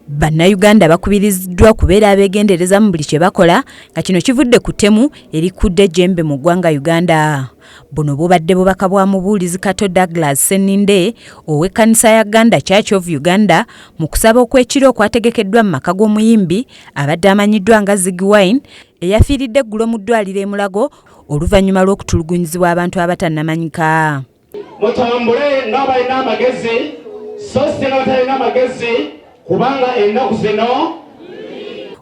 Bannayuganda bakubiriziddwa kubeera abeegendereza mu buli kye bakola nga kino kivudde ku ttemu erikudde ejjembe mu ggwanga Uganda. Buno bubadde bubaka bwa Omubuulizi Kato Douglas Senninde ow'ekkanisa ya Ganda Church of Uganda mu kusaba okw'ekiro okwategekeddwa mu maka g'omuyimbi abadde amanyiddwa nga Zigi eyafiiridde eggulo mu ddwaliro e Mulago oluvannyuma lw'okutulugunyizibwa abantu abatannamanyika. Mutambule n'abalina amagezi so si n'abatalina amagezi kubanga ennaku zino.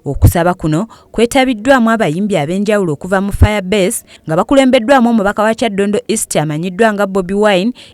Okusaba kuno kwetabiddwamu abayimbi ab'enjawulo okuva mu Firebase nga bakulembeddwamu omubaka wa Kyaddondo East amanyiddwa nga Bobi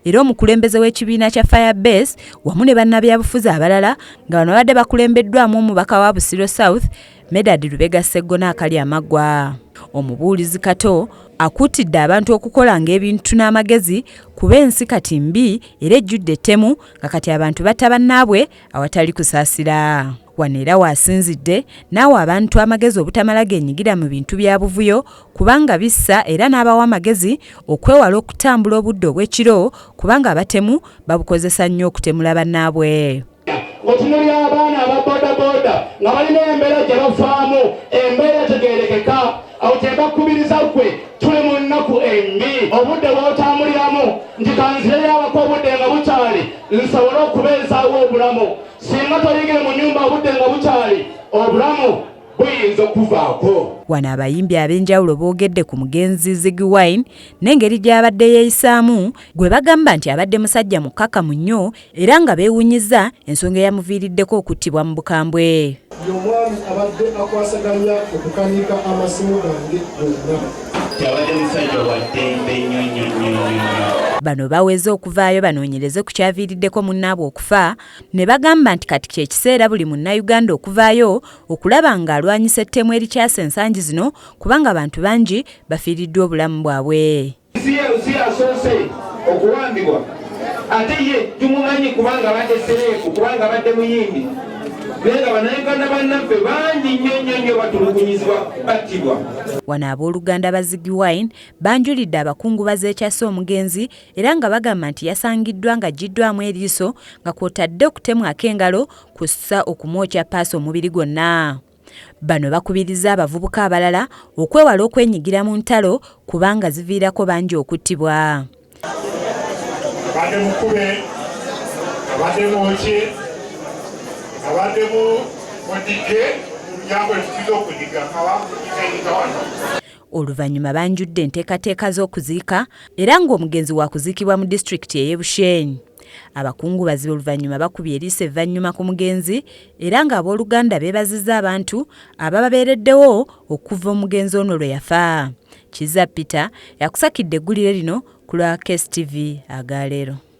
era omukulembeze w'ekibiina kya Firebase wamu ne bannabyabufuzi abalala nga bano badde bakulembeddwamu omubaka wa Busiro South Medad Lubega Sseggona akali amaggwa. Omubuulizi Kato akuutidde abantu okukolanga ebintu n'amagezi kuba ensi kati mbi era ejjudde ettemu nga kati abantu batta bannaabwe awatali kusaasira. Wano era waasinzidde naawe abantu amagezi obutamala geenyigira mu bintu bya buvuyo kubanga bissa era n'abawa amagezi okwewala okutambula obudde obw'ekiro kubanga abatemu babukozesa nnyo okutemula bannaabwe. Otunulira abaana aba bodaboda nga balina embeera gye bafaamu embeera tegeerekeka awo kyebakubiriza gwe tuli mu nnaku embi obudde bw'otambuliramu nti kanzireyo abako obudde nga bukyali nsobole okubeezaawo obulamu singa toyingire mu nnyumba obudde nga bukyali obulamu buyinza okuvaako. Wano abayimbi ab'enjawulo boogedde ku mugenzi Zigi n'engeri gy'abadde yeeyisaamu gwe bagamba nti abadde musajja mukkakkamu nnyo era nga beewunyizza ensonga eyamuviiriddeko okuttibwa mu bukambwe. Omwami abadde akwasaganya okukanika amasimu gange gonna. Bano baweze okuvaayo banoonyereze ku kyaviiriddeko munnaabwe okufa ne bagamba nti kati kye kiseera buli munnayuganda okuvaayo okulaba ng'alwanyisa ettemu erikyasa ensangi zino kubanga abantu bangi bafiiriddwa obulamu bwabwe. Si asoose okuwambibwa ate ye tumumanyi kubanga badde sereefu kubanga badde muyimbi benga bannayuganda bannaffe bangi nnyo batulugunyizibwa battibwa. Wano abooluganda ba Zigi banjulidde abakungubazi ekyasa omugenzi era nga bagamba nti yasangiddwa nga aggiddwamu eriiso nga kw'otadde okutemwako engalo kussa okumwokya paasi omubiri gwonna. Bano bakubiriza abavubuka abalala okwewala okwenyigira mu ntalo kubanga ziviirako bangi okuttibwa. Abadde mukube, abadde mwokye, abadde mudige, nyambo etukiza okudiga wano. Oluvannyuma banjudde enteekateeka z'okuziika era ng'omugenzi wa kuziikibwa mu disitulikiti ey'e Bushenyi. Abakungubazi oluvannyuma bakubye eriiso evvannyuma ku mugenzi era ng'abooluganda beebazizza abantu abababeereddewo okuva omugenzi ono lwe yafa. Kizza Peter yakusakidde eggulire lino ku lwa KSTV agaleero.